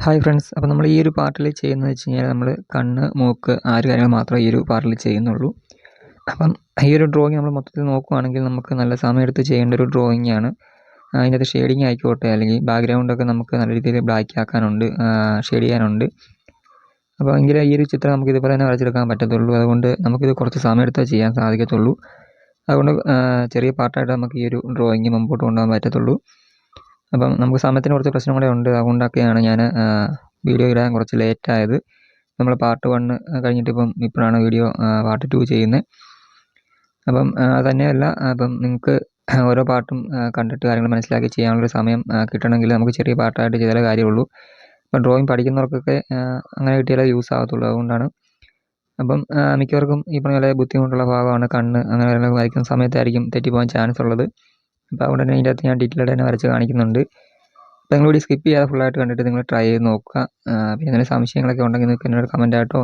Hi friends. അപ്പോൾ നമ്മൾ ഈ ഒരു പാർട്ടിൽ ചെയ്യുന്നത് വെച്ച് കഴിഞ്ഞാൽ നമ്മൾ കണ്ണ്, മൂക്ക് ആ ഒരു കാര്യങ്ങൾ മാത്രമേ ഈ ഒരു പാർട്ടിൽ ചെയ്യുന്നുള്ളൂ. അപ്പം ഈ ഒരു ഡ്രോയിങ് നമ്മൾ മൊത്തത്തിൽ നോക്കുകയാണെങ്കിൽ നമുക്ക് നല്ല സമയമെടുത്ത് ചെയ്യേണ്ട ഒരു ഡ്രോയിങ്ങാണ്. അതിനകത്ത് ഷെയ്ഡിങ് ആയിക്കോട്ടെ, അല്ലെങ്കിൽ ബാക്ക്ഗ്രൗണ്ടൊക്കെ നമുക്ക് നല്ല രീതിയിൽ ബ്ലാക്ക് ആക്കാനുണ്ട്, ഷെയ്ഡ് ചെയ്യാനുണ്ട്. അപ്പോൾ എങ്കിലേ ഈ ഒരു ചിത്രം നമുക്ക് ഇതുപോലെ തന്നെ വരച്ചെടുക്കാൻ പറ്റത്തുള്ളൂ. അതുകൊണ്ട് നമുക്കിത് കുറച്ച് സമയമെടുത്തേ ചെയ്യാൻ സാധിക്കത്തുള്ളൂ. അതുകൊണ്ട് ചെറിയ പാർട്ടായിട്ട് നമുക്ക് ഈ ഒരു ഡ്രോയിങ് മുമ്പോട്ട് കൊണ്ടുപോകാൻ പറ്റത്തുള്ളൂ. അപ്പം നമുക്ക് സമയത്തിന് കുറച്ച് പ്രശ്നം കൂടെ ഉണ്ട്. അതുകൊണ്ടൊക്കെയാണ് ഞാൻ വീഡിയോ ഇടാൻ കുറച്ച് ലേറ്റായത്. നമ്മൾ പാർട്ട് 1 കഴിഞ്ഞിട്ട് ഇപ്പോഴാണ് വീഡിയോ പാർട്ട് 2 ചെയ്യുന്നത്. അപ്പം തന്നെയല്ല, അപ്പം നിങ്ങൾക്ക് ഓരോ പാർട്ടും കണ്ടിട്ട് കാര്യങ്ങൾ മനസ്സിലാക്കി ചെയ്യാനുള്ളൊരു സമയം കിട്ടണമെങ്കിൽ നമുക്ക് ചെറിയ പാർട്ടായിട്ട് ചെയ്താലേ കാര്യമുള്ളൂ. അപ്പം ഡ്രോയിങ് പഠിക്കുന്നവർക്കൊക്കെ അങ്ങനെ കിട്ടിയാലേ യൂസ് ആകത്തുള്ളൂ. അതുകൊണ്ടാണ്. അപ്പം മിക്കവർക്കും ഈ പറഞ്ഞ പോലെ ബുദ്ധിമുട്ടുള്ള ഭാഗമാണ് കണ്ണ്. അങ്ങനെ വരയ്ക്കുന്ന സമയത്തായിരിക്കും തെറ്റിപ്പോകാൻ ചാൻസ് ഉള്ളത്. അപ്പോൾ അതുകൊണ്ട് തന്നെ ഇതിൻ്റെ അകത്ത് ഞാൻ ഡീറ്റെയിൽഡ് തന്നെ വരച്ച് കാണിക്കുന്നുണ്ട്. അപ്പോൾ നിങ്ങൾ കൂടി സ്കിപ്പ് ചെയ്യാതെ ഫുള്ളായിട്ട് കണ്ടിട്ട് നിങ്ങൾ ട്രൈ ചെയ്ത് നോക്കുക. പിന്നെ എന്തെങ്കിലും സംശയങ്ങളൊക്കെ ഉണ്ടെങ്കിൽ നിങ്ങൾക്ക് എന്നോട് കമൻറ്റായിട്ടോ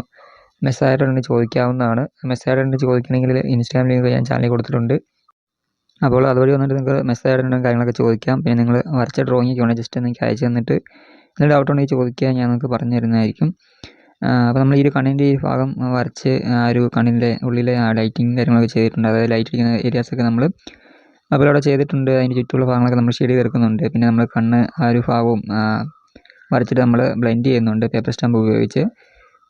മെസ്സേജായിട്ടോ എനിക്ക് ചോദിക്കാവുന്നതാണ്. മെസ്സേജായിട്ട് ചോദിക്കണമെങ്കിൽ ഇൻസ്റ്റാഗ്രാം ലിങ്ക് ഞാൻ ചാനലിൽ കൊടുത്തിട്ടുണ്ട്. അപ്പോൾ അതുവഴി വന്നിട്ട് നിങ്ങൾക്ക് മെസ്സേജായിട്ടുണ്ടെങ്കിൽ കാര്യങ്ങളൊക്കെ ചോദിക്കാം. പിന്നെ നിങ്ങൾ വരച്ച ഡ്രോയിങ്ങൊക്കെ വേണമെങ്കിൽ ജസ്റ്റ് എനിക്ക് അയച്ചു തന്നിട്ട് എന്തെങ്കിലും ഡൗട്ട് ഉണ്ടെങ്കിൽ ചോദിക്കുക, ഞാൻ നിങ്ങൾക്ക് പറഞ്ഞു തരുന്നതായിരിക്കും. അപ്പോൾ നമ്മൾ ഈ ഒരു കണ്ണിൻ്റെ ഈ ഭാഗം വരച്ച് ആ ഒരു കണ്ണിൻ്റെ ഉള്ളിലെ ലൈറ്റിങ് കാര്യങ്ങളൊക്കെ ചെയ്തിട്ടുണ്ട്. അതായത് ലൈറ്റ് ഇരിക്കുന്ന ഏരിയാസൊക്കെ നമ്മൾ അപ്പോൾ അവിടെ ചെയ്തിട്ടുണ്ട്. അതിൻ്റെ ചുറ്റുമുള്ള ഭാഗങ്ങളൊക്കെ നമ്മൾ ഷെയ്ഡ് ചെയ്തെടുക്കുന്നുണ്ട്. പിന്നെ നമ്മൾ കണ്ണ് ആ ഒരു ഭാഗവും വരച്ചിട്ട് നമ്മൾ ബ്ലെൻഡ് ചെയ്യുന്നുണ്ട് പേപ്പർ സ്റ്റാമ്പ് ഉപയോഗിച്ച്.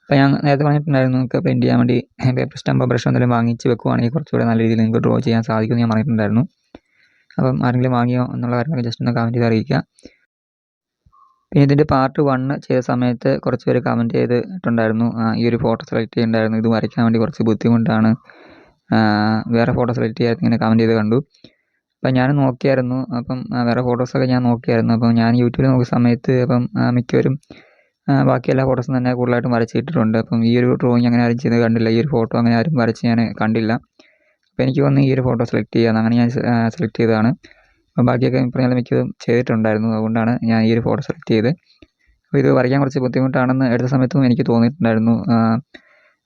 അപ്പോൾ ഞാൻ നേരത്തെ പറഞ്ഞിട്ടുണ്ടായിരുന്നു, നിങ്ങൾക്ക് ബ്ലെൻഡ് ചെയ്യാൻ വേണ്ടി പേപ്പർ സ്റ്റാമ്പോ ബ്രഷോ എന്തെങ്കിലും വാങ്ങിച്ച് വെക്കുവാണെങ്കിൽ കുറച്ചുകൂടെ നല്ല രീതിയിൽ നിങ്ങൾക്ക് ഡ്രോ ചെയ്യാൻ സാധിക്കുമെന്ന് ഞാൻ പറഞ്ഞിട്ടുണ്ടായിരുന്നു. അപ്പം ആരെങ്കിലും വാങ്ങിയോ എന്നുള്ള കാര്യങ്ങളൊക്കെ ജസ്റ്റ് ഒന്ന് കമൻറ്റ് ചെയ്ത് അറിയിക്കുക. പിന്നെ ഇതിൻ്റെ പാർട്ട് 1 ചെയ്ത സമയത്ത് കുറച്ച് പേര് കമൻറ്റ് ചെയ്തിട്ടുണ്ടായിരുന്നു, ഈ ഒരു ഫോട്ടോ സെലക്ട് ചെയ്തിട്ടുണ്ടായിരുന്നു, ഇത് വരയ്ക്കാൻ വേണ്ടി കുറച്ച് ബുദ്ധിമുട്ടാണ്, വേറെ ഫോട്ടോ സെലക്ട് ചെയ്യാൻ ഇങ്ങനെ കമൻറ്റ് ചെയ്ത് കണ്ടു. അപ്പം ഞാൻ നോക്കിയായിരുന്നു. അപ്പം വേറെ ഫോട്ടോസൊക്കെ ഞാൻ നോക്കിയായിരുന്നു. അപ്പം ഞാൻ യൂട്യൂബിൽ നോക്കിയ സമയത്ത് മിക്കവരും ബാക്കി എല്ലാ ഫോട്ടോസും തന്നെ കൂടുതലായിട്ടും വരച്ചിട്ടിട്ടുണ്ട്. അപ്പം ഈ ഒരു ഡ്രോയിങ് അങ്ങനെ ആരും ചെയ്ത് കണ്ടില്ല. ഈ ഒരു ഫോട്ടോ അങ്ങനെ ആരും വരച്ച് ഞാൻ കണ്ടില്ല. അപ്പോൾ എനിക്ക് വന്ന് ഈ ഒരു ഫോട്ടോ സെലക്ട് ചെയ്യാമെന്ന്, അങ്ങനെ ഞാൻ സെലക്ട് ചെയ്തതാണ്. അപ്പം ബാക്കിയൊക്കെ പറഞ്ഞാൽ മിക്കതും ചെയ്തിട്ടുണ്ടായിരുന്നു. അതുകൊണ്ടാണ് ഞാൻ ഈ ഒരു ഫോട്ടോ സെലക്ട് ചെയ്തത്. അപ്പോൾ ഇത് വരയ്ക്കാൻ കുറച്ച് ബുദ്ധിമുട്ടാണെന്ന് എടുത്ത സമയത്തും എനിക്ക് തോന്നിയിട്ടുണ്ടായിരുന്നു.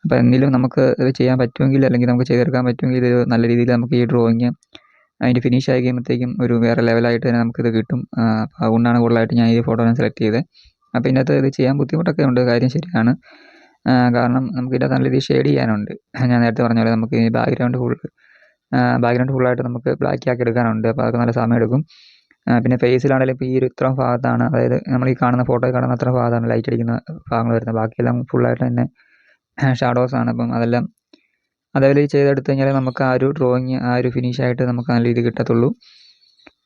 അപ്പോൾ എന്തെങ്കിലും നമുക്ക് ഇത് ചെയ്യാൻ പറ്റുമെങ്കിൽ, അല്ലെങ്കിൽ നമുക്ക് ചെയ്തെടുക്കാൻ പറ്റുമെങ്കിൽ ഇത് നല്ല രീതിയിൽ നമുക്ക് ഈ ഡ്രോയിങ് അതിൻ്റെ ഫിനിഷ് ആയി കഴിയുമ്പോഴത്തേക്കും ഒരു വേറെ ലെവലായിട്ട് തന്നെ നമുക്കിത് കിട്ടും. അപ്പോൾ അതുകൊണ്ടാണ് കൂടുതലായിട്ട് ഞാൻ ഈ ഫോട്ടോ ഞാൻ സെലക്ട് ചെയ്തത്. അപ്പോൾ ഇതിനകത്ത് ഇത് ചെയ്യാൻ ബുദ്ധിമുട്ടൊക്കെ ഉണ്ട്, കാര്യം ശരിയാണ്. കാരണം നമുക്ക് ഇതിനകത്ത് നല്ല രീതിയിൽ ഷെയ്ഡ് ചെയ്യാനുണ്ട്. ഞാൻ നേരത്തെ പറഞ്ഞ പോലെ നമുക്ക് ഈ ബാക്ക്ഗ്രൗണ്ട് ഫുള്ളായിട്ട് നമുക്ക് ബ്ലാക്ക് ആക്കി എടുക്കാനുണ്ട്. അപ്പോൾ അതൊക്കെ നല്ല സമയം എടുക്കും. പിന്നെ ഫേസിലാണെങ്കിലും ഇപ്പോൾ ഈ ഒരു ഇത്രയും ഭാഗത്താണ്, അതായത് നമ്മൾ ഈ കാണുന്ന ഫോട്ടോയിൽ കാണുന്ന അത്ര ഭാഗത്താണ് ലൈറ്റ് അടിക്കുന്ന ഭാഗങ്ങൾ വരുന്നത്. ബാക്കിയെല്ലാം ഫുള്ളായിട്ട് തന്നെ ഷാഡോസാണ്. അപ്പം അതെല്ലാം അതേപോലെ ചെയ്തെടുത്ത് കഴിഞ്ഞാൽ നമുക്ക് ആ ഒരു ഡ്രോയിങ് ആ ഒരു ഫിനിഷായിട്ട് നമുക്ക് നല്ല രീതിയിൽ കിട്ടത്തുള്ളൂ.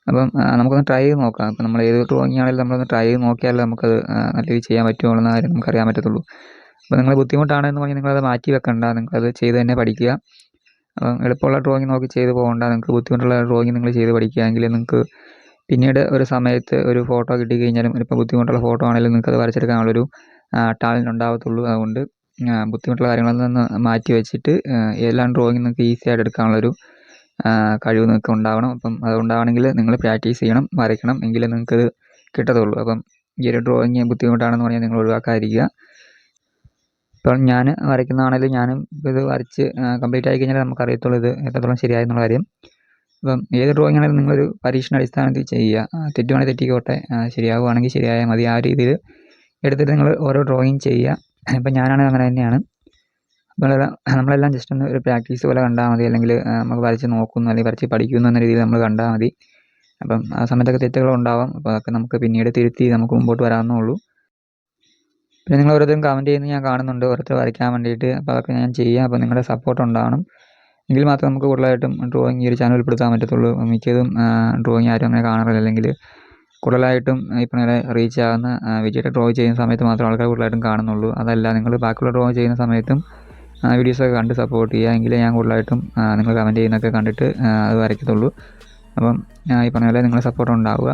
അപ്പം നമുക്കൊന്ന് ട്രൈ ചെയ്ത് നോക്കാം. അപ്പം നമ്മൾ ഏത് ഡ്രോയിങ് ആണെങ്കിലും നമ്മളൊന്ന് ട്രൈ ചെയ്ത് നോക്കിയാലേ നമുക്കത് നല്ല രീതിയിൽ ചെയ്യാൻ പറ്റുമോ എന്ന കാര്യം നമുക്കറിയാൻ പറ്റത്തുള്ളൂ. അപ്പോൾ നിങ്ങൾ ബുദ്ധിമുട്ടാണെന്ന് പറഞ്ഞാൽ നിങ്ങളത് മാറ്റി വെക്കണ്ട, നിങ്ങളത് ചെയ്ത് തന്നെ പഠിക്കുക. അപ്പം എളുപ്പമുള്ള ഡ്രോയിങ് നോക്കി ചെയ്ത് പോകണ്ട. നിങ്ങൾക്ക് ബുദ്ധിമുട്ടുള്ള ഡ്രോയിങ് നിങ്ങൾ ചെയ്ത് പഠിക്കുകയെങ്കിൽ നിങ്ങൾക്ക് പിന്നീട് ഒരു സമയത്ത് ഒരു ഫോട്ടോ കിട്ടിക്കഴിഞ്ഞാലും, ഇപ്പോൾ ബുദ്ധിമുട്ടുള്ള ഫോട്ടോ ആണെങ്കിലും നിങ്ങൾക്കത് വരച്ചെടുക്കാനുള്ളൊരു ടാലൻറ്റ് ഉണ്ടാകത്തുള്ളൂ. അതുകൊണ്ട് ബുദ്ധിമുട്ടുള്ള കാര്യങ്ങളിൽ നിന്ന് മാറ്റി വെച്ചിട്ട് എല്ലാം ഡ്രോയിങ് നിങ്ങൾക്ക് ഈസി ആയിട്ട് എടുക്കാനുള്ളൊരു കഴിവ് നിങ്ങൾക്ക് ഉണ്ടാവണം. അപ്പം അതുകൊണ്ടാണെങ്കിൽ നിങ്ങൾ പ്രാക്ടീസ് ചെയ്യണം, വരയ്ക്കണം, എങ്കിലേ നിങ്ങൾക്കത് കിട്ടത്തുള്ളൂ. അപ്പം ഈ ഒരു ഡ്രോയിങ് ബുദ്ധിമുട്ടാണെന്ന് പറഞ്ഞാൽ നിങ്ങൾ ഒഴിവാക്കാതിരിക്കുക. ഇപ്പം ഞാൻ വരയ്ക്കുന്നതാണെങ്കിലും ഞാനും ഇത് വരച്ച് കംപ്ലീറ്റ് ആയി കഴിഞ്ഞാൽ നമുക്കറിയത്തുള്ളൂ ഇത് എത്രത്തോളം ശരിയായെന്നുള്ള കാര്യം. അപ്പം ഏത് ഡ്രോയിങ് ആണെങ്കിലും നിങ്ങളൊരു പരീക്ഷണ അടിസ്ഥാനത്തിൽ ചെയ്യുക. തെറ്റുവാണെങ്കിൽ തെറ്റിക്കോട്ടെ, ശരിയാവുകയാണെങ്കിൽ ശരിയായാൽ മതി. ആ രീതിയിൽ എടുത്തിട്ട് നിങ്ങൾ ഓരോ ഡ്രോയിങ് ചെയ്യുക. ഇപ്പം ഞാനാണെങ്കിൽ അങ്ങനെ തന്നെയാണ്. അപ്പോൾ നമ്മളെല്ലാം ജസ്റ്റ് ഒന്ന് ഒരു പ്രാക്ടീസ് പോലെ കണ്ടാൽ മതി, അല്ലെങ്കിൽ നമുക്ക് വരച്ച് നോക്കുന്നു അല്ലെങ്കിൽ വരച്ച് പഠിക്കുന്നു എന്ന രീതിയിൽ നമ്മൾ കണ്ടാൽ മതി. അപ്പം ആ സമയത്തൊക്കെ തെറ്റുകളുണ്ടാവാം. അപ്പോൾ അതൊക്കെ നമുക്ക് പിന്നീട് തിരുത്തി നമുക്ക് മുമ്പോട്ട് വരാവുന്നുള്ളൂ. പിന്നെ നിങ്ങൾ ഓരോരുത്തരും കമൻറ്റ് ചെയ്യുന്നത് ഞാൻ കാണുന്നുണ്ട്, ഓരോരുത്തർ വരയ്ക്കാൻ വേണ്ടിയിട്ട്. അപ്പോൾ അതൊക്കെ ഞാൻ ചെയ്യാം. അപ്പോൾ നിങ്ങളുടെ സപ്പോർട്ട് ഉണ്ടാവണം, എങ്കിൽ മാത്രമേ നമുക്ക് കൂടുതലായിട്ടും ഡ്രോയിങ് ഈ ഒരു ചാനൽ ഉൾപ്പെടുത്താൻ പറ്റത്തുള്ളൂ. മിക്കതും ഡ്രോയിങ് ആരും അങ്ങനെ കാണാറില്ല, അല്ലെങ്കിൽ കൂടുതലായിട്ടും ഇപ്പം നേരെ റീച്ച് ആകുന്ന വിജയുടെ ഡ്രോ ചെയ്യുന്ന സമയത്ത് മാത്രം ആൾക്കാർ കൂടുതലായിട്ടും കാണുന്നുള്ളൂ. അതല്ല, നിങ്ങൾ ബാക്കിയുള്ള ഡ്രോ ചെയ്യുന്ന സമയത്തും വീഡിയോസൊക്കെ കണ്ട് സപ്പോർട്ട് ചെയ്യുക, എങ്കിലേ ഞാൻ കൂടുതലായിട്ടും നിങ്ങൾ കമൻറ്റ് ചെയ്യുന്നതൊക്കെ കണ്ടിട്ട് അത് വരയ്ക്കത്തുള്ളൂ. അപ്പം ഈ പറഞ്ഞ പോലെ നിങ്ങളുടെ സപ്പോർട്ട് ഉണ്ടാവുക.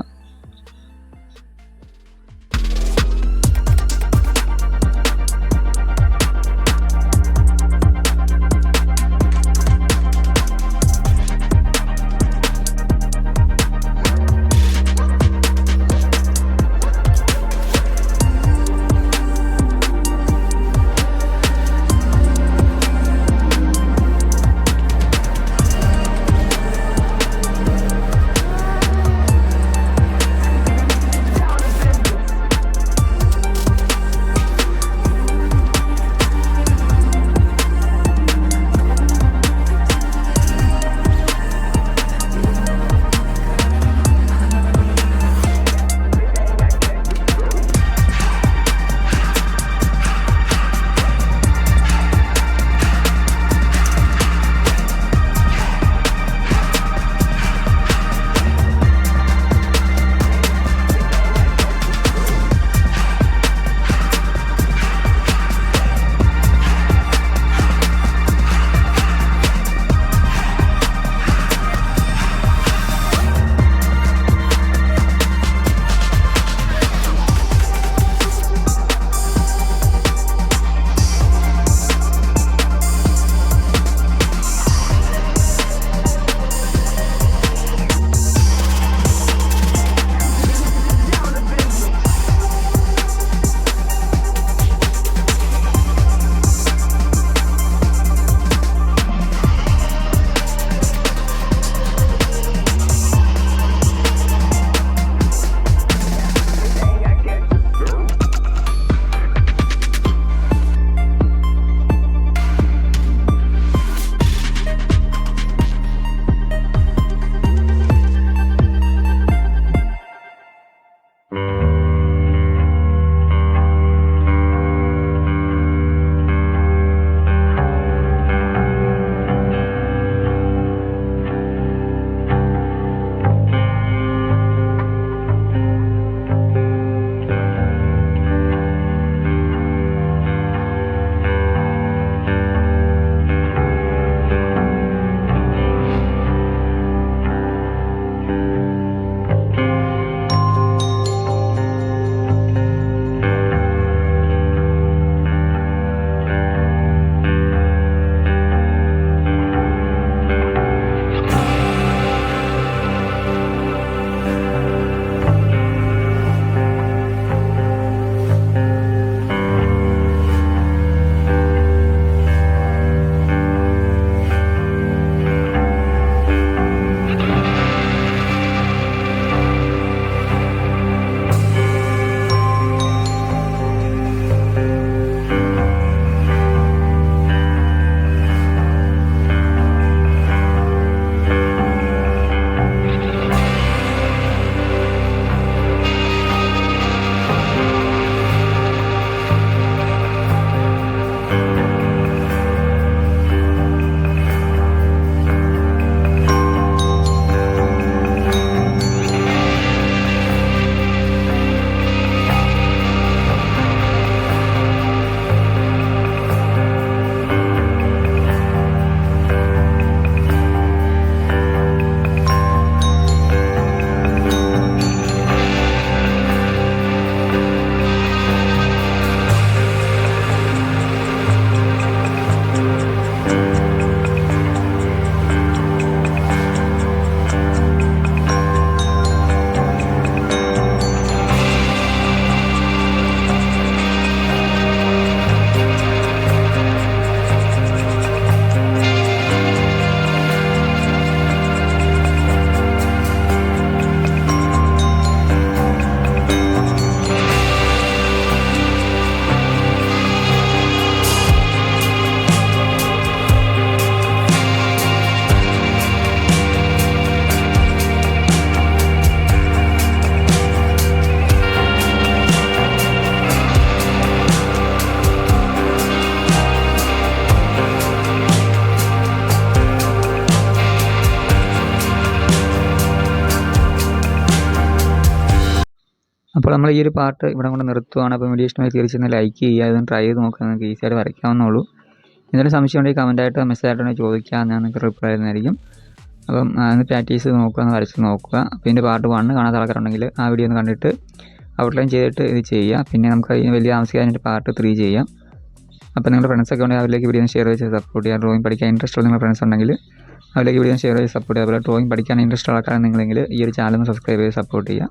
അപ്പോൾ നമ്മൾ ഈ ഒരു പാർട്ട് ഇവിടെ കൊണ്ട് നിർത്തുകയാണ്. അപ്പോൾ വീഡിയോ ഇഷ്ടമായി തീർച്ചയായും ലൈക്ക് ചെയ്യുക, ഇതൊന്ന് ട്രൈ ചെയ്ത് നോക്കുക. നിങ്ങൾക്ക് ഈസിയായിട്ട് വരയ്ക്കാവുന്നുള്ളൂ. എന്തെങ്കിലും സംശയം ഉണ്ടെങ്കിൽ കമൻറ്റായിട്ടോ മെസ്സേജായിട്ടോ ചോദിക്കുക, ഞാൻ നിങ്ങൾക്ക് റിപ്ലൈ തരുന്നതായിരിക്കും. അപ്പം ഒന്ന് പ്രാക്ടീസ് ചെയ്ത് നോക്കുക, ഒന്ന് വരച്ച് നോക്കുക. അപ്പോൾ ഇതിൻ്റെ പാർട്ട് 1 കാണാത്ത ആൾക്കാരുണ്ടെങ്കിൽ ആ വീഡിയോ ഒന്ന് കണ്ടിട്ട് ഔട്ട്ലൈൻ ചെയ്തിട്ട് ഇത് ചെയ്യുക. പിന്നെ നമുക്ക് അതിന് വലിയ താമസിക്കാതിൻ്റെ പാർട്ട് 3 ചെയ്യാം. അപ്പോൾ നിങ്ങളുടെ ഫ്രണ്ട്സൊക്കെ ഉണ്ടെങ്കിൽ അവരിലേക്ക് വീഡിയോ ഷെയർ ചെയ്ത് സപ്പോർട്ട് ചെയ്യുക. ഡ്രോയിങ് പഠിക്കാൻ ഇൻട്രസ്റ്റ് ഉള്ള നിങ്ങളുടെ ഫ്രണ്ട്സ് ഉണ്ടെങ്കിൽ അവരിലേക്ക് വീഡിയോ ഷെയർ ചെയ്ത് സപ്പോർട്ട് ചെയ്യുക. അതുപോലെ ഡ്രോയിങ് പഠിക്കാൻ ഇൻട്രസ്റ്റ് ഉള്ള ആൾക്കാരാണ് നിങ്ങളെങ്കിൽ ഈ ഒരു ചാനൽ ഒന്ന് സബ്സ്ക്രൈബ് ചെയ്ത് സപ്പോർട്ട് ചെയ്യുക.